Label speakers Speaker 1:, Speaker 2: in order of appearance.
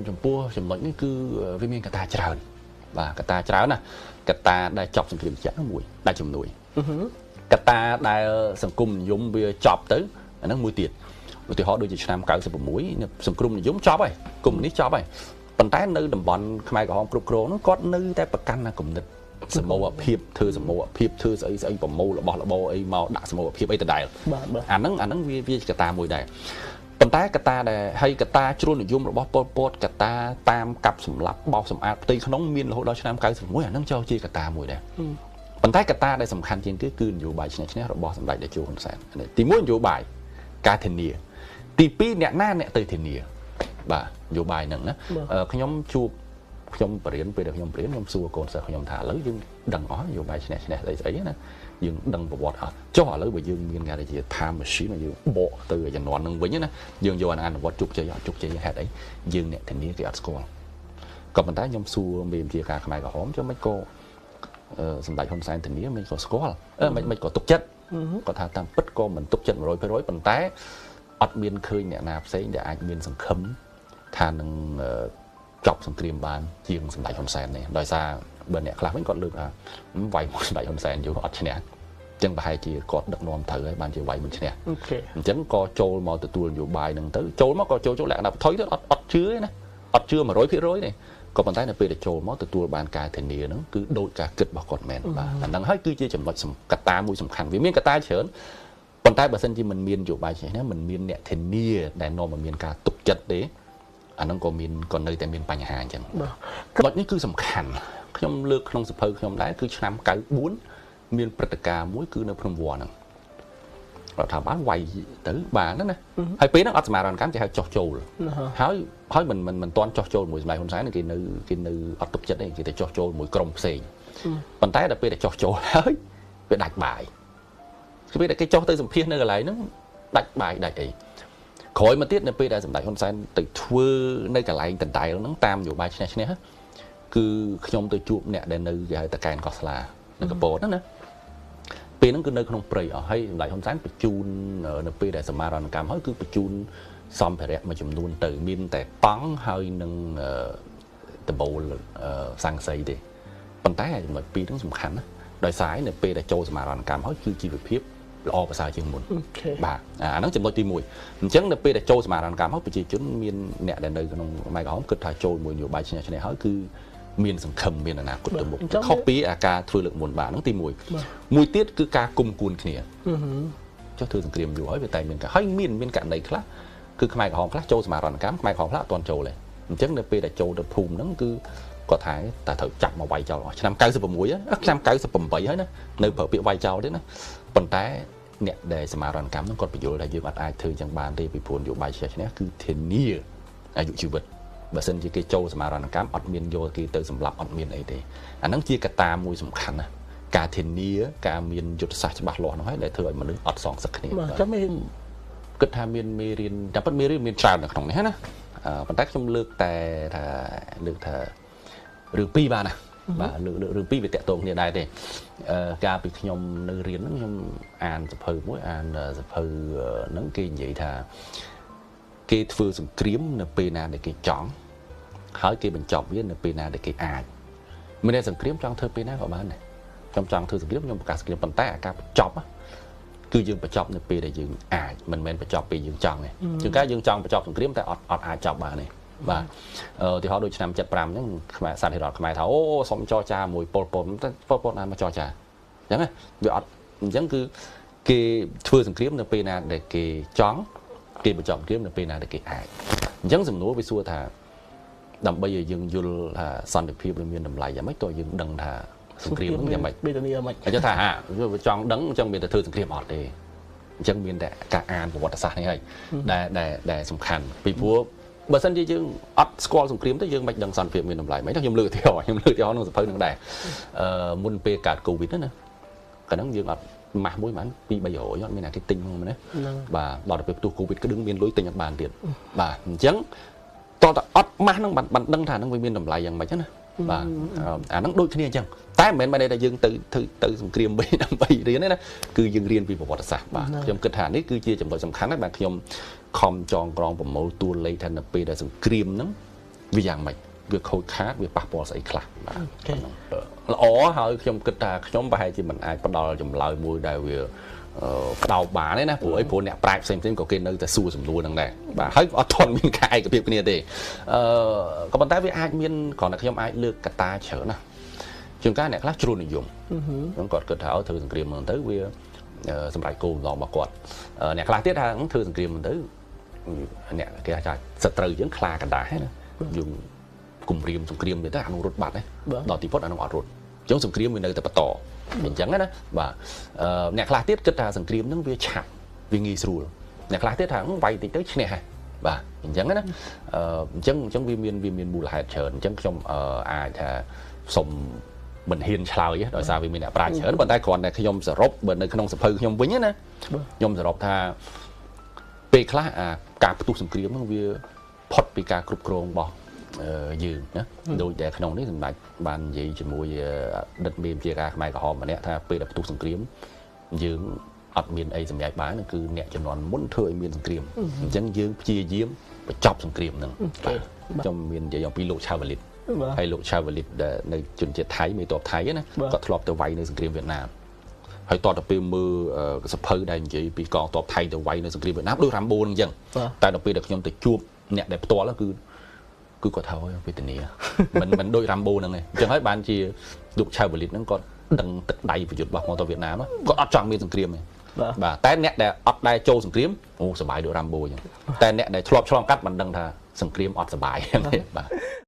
Speaker 1: ចំពោះចំណុចនេះគឺវាមានកត្តាច្រើនបាទកត្តាច្រើនណាកត្តាដែលចប់សង្គ្រាមជាតិមួយដែលជំនួយកត្តាដែលសង្គមនិយមវាចប់ទៅអាហ្នឹងមួយទៀតឧទាហរណ៍ដូចជាឆ្នាំ96សង្គមនិយមចប់ហើយកុម្មុយនីសចប់ហើយប៉ុន្តែនៅតំបន់ខ្មែរក្រហមគ្រប់គ្រងនោះគាត់នៅតែប្រកាន់គំនិតសមូហភាពធ្វើសមូហភាពធ្វើស្អីប្រមូលរបស់របរអីមកដាក់សមូហភាពអីដដែលអាហ្នឹងវាកត្តាមួយដែរប៉ុន្តែកត្តាដែលហើយកត្តាជ្រុលនិយមរបស់ប៉ុលពតកត្តាតាមកាប់សម្លាប់បោកសម្អាតផ្ទៃក្នុងមានរហូតដល់ឆ្នាំ96អាហ្នឹងចូលជាកត្តាមួយដែរប៉ុន្តែកត្តាដែលសំខាន់ជាងគេគឺនយោបាយឈ្នះឈ្នះរបស់សម្ដេចតេជោហ៊ុនសែនទី1នយោបាយការធានាទី2អ្នកណាអ្នកទៅធានាបាទនយោបាយហ្នឹងណាខ្ញុំបរៀនពេលដែលខ្ញុំបរៀនខ្ញុំសួរកូនសិស្សខ្ញុំថាឥឡូវយើងដឹងអស់នយោបាយឈ្នះឈ្នះស្អីណាយើងដឹងប្រវត្តិអស់ចុះឥឡូវបើយើងមានគេថា time machine យើងបកទៅជំនាន់នឹងវិញណាយើងយកអនុវត្តជោគជ័យអត់ជោគជ័យហេតុអីយើងអ្នកធានាគេអត់ស្គាល់ក៏ប៉ុន្តែខ្ញុំសួរមេបញ្ជាការខ្មែរក្រហមចុះមិនក៏សម្ដេចហ៊ុនសែនធានាមិនក៏ស្គាល់មិនក៏ទុកចិត្តគាត់ថាតាមពិតក៏មិនទុកចិត្ត 100% ប៉ុន្តែអត់មានឃើញអ្នកណាផ្សេងដែលអាចមានសង្ឃឹមថានឹងចប់សង្គ្រាមបានជាងសម្ដេចហ៊ុនសែននេះដោយសារបើអ្នកខ្លះវិញគាត់លើកថាវាយមកសម្ដេចហ៊ុនសែនយូរអត់ឈ្នះអញ្ចឹងប្រហែលជាគាត់ដឹកនាំត្រូវហើយបានជាវាយមិនឈ្នះអញ្ចឹងក៏ចូលមកទទួលនយោបាយនឹងទៅចូលមកក៏ចូលលក្ខណៈថយទៅអត់ជឿទេណាអត់ជឿ 100% ទេក៏ប៉ុន្តែនៅពេលដែលចូលមកទទួលបានការធានាហ្នឹងគឺដូចការគិតរបស់គាត់មែនបាទអាហ្នឹងហើយគឺជាចំណុចកត្តាមួយសំខាន់វាមានកត្តាច្រើនប៉ុន្តែបើសិនជាមិនមាននយោបាយឈ្នះណាមិនមានអ្នកធានាដែលនាំឲ្យមានការទុកចិត្តទេអាហ្នឹងក៏នៅតែមានបញ្ហាអញ្ចឹងបាទនេះគឺសំខាន់ខ្ញុំលើកក្នុងសភៅខ្ញុំដែរគឺឆ្នាំ94មានព្រឹត្តិការណ៍មួយគឺនៅភ្នំវត្តហ្នឹងរដ្ឋាភិបាលវាយទៅបានណាហើយពេលហ្នឹងអត់សមារណកម្មគេហៅចោះចូលហើយមិនទាន់ចោះចូលមួយសម្ដេចហ៊ុនសែនគេនៅអត់ទុកចិត្តទេគេទៅចោះចូលមួយក្រុមផ្សេងប៉ុន្តែដល់ពេលដែលចោះចូលហើយវាដាច់បាយពេលដែលគេចោះទៅសម្ភាសនៅកន្លែងហ្នឹងដាច់បាយដាច់អីក្រោយមកទៀតនៅពេលដែលសម្ដេចហ៊ុនសែនទៅធ្វើនៅកន្លែងដដែលហ្នឹងតាមនយោបាយឈ្នះឈ្នះគឺខ្ញុំទៅជួបអ្នកដែលនៅគេហៅតកែនកោះស្លានៅកពតហ្នឹងណាពេលហ្នឹងគឺនៅក្នុងព្រៃអស់ហើយសម្ដេចហ៊ុនសែនបញ្ជូននៅពេលដែលសមារណកម្មហើយគឺបញ្ជូនសម្ភារៈមួយចំនួនទៅមានតែតង់ហើយនឹងដបូលសង្កសីទេប៉ុន្តែចំណុចពីរហ្នឹងសំខាន់ណាដោយសារនៅពេលដែលចូលសមារណកម្មហើយគឺជីវភាពល្អប្រសើរជាងមុនបាទអាហ្នឹងចំណុចទី1អញ្ចឹងនៅពេលដែលចូលសមារណកម្មហើយប្រជាជនមានអ្នកដែលនៅក្នុងខ្មែរក្រហមគិតថាចូលមួយនយោបាយឈ្នះឈ្នះហើយគឺមានសង្ឃឹមមានអនាគតទៅមុខខុសពីអាការធ្វើលើកមុនបាទហ្នឹងទី1មួយទៀតគឺការគុំគួនគ្នាចុះធ្វើសង្គ្រាមយូរហើយវាតែមានហើយមានករណីខ្លះគឺខ្មែរក្រហមខ្លះចូលសមារណកម្មខ្មែរក្រហមខ្លះអត់ទាន់ចូលទេអញ្ចឹងនៅពេលដែលចូលទៅភូមិហ្នឹងគឺគាត់ថាតែត្រូវចាប់មកវាយចោលឆ្នាំ96ឆ្នាំ98ហើយណានៅប្រើពាក្យវាយចោលទេណាប៉ុន្តែអ្នកដែលសមារណកម្មហ្នឹងគាត់បញ្យល់ថាយើងអត់អាចធ្វើចឹងបានទេពីព្រោះនយោបាយឈ្នះឈ្នះគឺធានាអាយុជីវិតបើសិនជាគេចូលសមារណកម្មអត់មានយកគេទៅសម្លាប់អត់មានអីទេអាហ្នឹងជាកត្តាមួយសំខាន់ណាការធានាការមានយុទ្ធសាស្ត្រច្បាស់លាស់ហ្នឹងហើយដែលធ្វើឲ្យមនុស្សអត់សងសឹកគ្នា
Speaker 2: បាទចាំមាន
Speaker 1: គិតថាមានមេរៀនតែប៉ុតមេរៀនមានច្រើននៅក្នុងនេះណាប៉ុន្តែខ្ញុំលើកថារឿងពីរបានណាបាទលើករឿងពីរវាតកតងគ្នាដែរទេកាលពីខ្ញុំនៅរៀនហ្នឹងខ្ញុំអានសភៅមួយអានសភៅហ្នឹងគេនិយាយថាគេធ្វើសង្គ្រាមនៅពេលណាដែលគេចង់ហើយគេបញ្ចប់វានៅពេលណាដែលគេអាចមានតែសង្គ្រាមចង់ធ្វើពេលណាក៏បានដែរខ្ញុំចង់ធ្វើសង្គ្រាមខ្ញុំប្រកាសសង្គ្រាមប៉ុន្តែអាការបញ្ចប់គឺយើងបញ្ចប់នៅពេលដែលយើងអាចមិនមែនបញ្ចប់ពេលយើងចង់ទេជួនកាលយើងចង់បញ្ចប់សង្គ្រាមតែអត់អាចចប់បានទេបាទឧទាហរណ៍ដូចឆ្នាំ75អញ្ចឹងខ្មែរសាធារណរដ្ឋខ្មែរថាអូសុំចរចាមួយប៉ុលពតតែប៉ុលពតណាមកចរចាអញ្ចឹងវាអត់អញ្ចឹងគឺគេធ្វើសង្គ្រាមនៅពេលណាដែលគេចង់គេបញ្ចប់សង្គ្រាមនៅពេលណាដែលគេអាចអញ្ចឹងសំណួរវាសួរថាដើម្បីឲ្យយើងយល់ថាសន្តិភាពវាមានតម្លៃយ៉ាងម៉េចតើយើងដឹងថាសង្គ្រាមហ្នឹងយ៉ាងម៉េច
Speaker 2: បេតនីយ៉ាងម៉េច
Speaker 1: អញ្ចឹងថាវាចង់ដឹងអញ្ចឹងមានតែធ្វើសង្គ្រាមអត់ទេអញ្ចឹងមានតែការអានប្រវត្តិសាស្ត្រនេះហើយដែលសំខាន់ពីព្រោះបើសិនជាយើងអត់ស្គាល់សង្គ្រាមទៅយើងមិនដឹងសន្តិភាពមានតម្លៃមិនទេខ្ញុំលើកឧទាហរណ៍ក្នុងសភៅនឹងដែរមុនពេលកើតកូវីដណាកាលហ្នឹងយើងអត់ម៉ាស់មួយបាន2-300អត់មានអ្នកគេទិញហ្នឹងណាបាទដល់ទៅពេលផ្ទុះកូវីដគឺដឹងមានលុយទិញអត់បានទៀតបាទអញ្ចឹងតើអត់ម៉ាស់ហ្នឹងបានដឹងថាហ្នឹងវាមានតម្លៃយ៉ាងម៉េចណាបាទអាហ្នឹងដូចគ្នាអញ្ចឹងតែមិនមែនតែយើងទៅសង្គ្រាមវិញដើម្បីរៀនទេណាគឺយើងរៀនពីប្រវត្តិសាស្ត្របាទខ្ញុំគិតថានេះគឺជាចំណុចសំខាន់ណាស់បាទខ្ញុំខំចងក្រងប្រមូលតួលេខថានៅពេលដែលសង្គ្រាមហ្នឹង វាយ៉ាងម៉េចវាខូចខាតវាប៉ះពាល់ស្អីខ្លះបាទល្អហើយខ្ញុំគិតថាខ្ញុំប្រហែលជាមិនអាចផ្ដល់ចម្លើយមួយដែលវាផ្ដោតបានទេណាព្រោះអីព្រោះអ្នកប្រាជ្ញផ្សេងក៏គេនៅតែសួរសំណួរហ្នឹងដែរបាទហើយអត់ទាន់មានការឯកភាពគ្នាទេក៏ប៉ុន្តែវាអាចមានគ្រាន់តែខ្ញុំអាចលើកកត្តាច្រើនណាជាងការអ្នកខ្លះជ្រុលនិយមខ្ញុំគាត់គិតថាធ្វើសង្គ្រាមហ្នឹងទៅវាសម្រាប់គោលបំណងរបស់គាត់អ្នកខ្លះទៀតថាធ្វើសង្គ្រាមហ្នឹងទៅអ្នកគេថាសត្រូវយើងខ្លាកណ្ដាស់ណាយើងគម្រាមសង្គ្រាមទៅអានោះរត់បាត់ណាដល់ទីផុតអានោះអត់រត់អញ្ចឹងសង្គ្រាមវានៅតែបន្តអញ្ចឹងណាបាទអ្នកខ្លះទៀតគិតថាសង្គ្រាមហ្នឹងវាឆាប់វាងាយស្រួលអ្នកខ្លះទៀតថាវាយតិចទៅឈ្នះហើយបាទអញ្ចឹងណាអញ្ចឹងវាមានមូលហេតុច្រើនអញ្ចឹងខ្ញុំអាចថាសុំមិនហ៊ានឆ្លើយដោយសារវាមានអ្នកប្រាជ្ញច្រើនប៉ុន្តែគ្រាន់តែខ្ញុំសរុបបើនៅក្នុងសភៅខ្ញុំវិញណាខ្ញុំសរុបថាពេលខ្លះការផ្ទុះសង្គ្រាមហ្នឹងវាផុតពីការគ្រប់គ្រងរបស់យើងណាដូចតែក្នុងនេះសម្ដេចបាននិយាយជាមួយដិតមេជាការខ្មែរក្រហមម្នាក់ថាពេលដែលផ្ទុះសង្គ្រាមយើងអត់មានអីសម្រេចបានគឺអ្នកជំនាន់មុនធ្វើឲ្យមានសង្គ្រាមអញ្ចឹងយើងព្យាយាមបញ្ចប់សង្គ្រាមហ្នឹងខ្ញុំមាននិយាយអំពីលោកឆាវលិតហើយលោកឆាវលិតដែលនៅជនជាតិថៃមេតបថៃណាគាត់ធ្លាប់ទៅវាយនៅសង្គ្រាមវៀតណាមហើយតទៅពេលមើលសភៅដែលនិយាយពីកងទ័ពថៃទៅវាយនៅសង្គ្រាមវៀតណាមដូចរ៉ាំបូហ្នឹងអញ្ចឹងតែដល់ពេលដែលខ្ញុំទៅជួបអ្នកដែលផ្ទាល់គឺគាត់ថាវេទនាមិនដូចរ៉ាំបូហ្នឹងឯងអញ្ចឹងហើយបានជាលោកឆាវលិតហ្នឹងគាត់ដឹងទឹកដៃប្រយុទ្ធរបស់កងទ័ពវៀតណាមគាត់អត់ចង់មានសង្គ្រាមទេបាទតែអ្នកដែលអត់ដែរចូលសង្គ្រាមអូសប្បាយដូចរ៉ាំបូអញ្ចឹងតែអ្នកដែលធ្លាប់ឆ្លងកាត់មិនដឹងថាសង្គ្រាមអត់សប្បាយហ្នឹងទេបាទ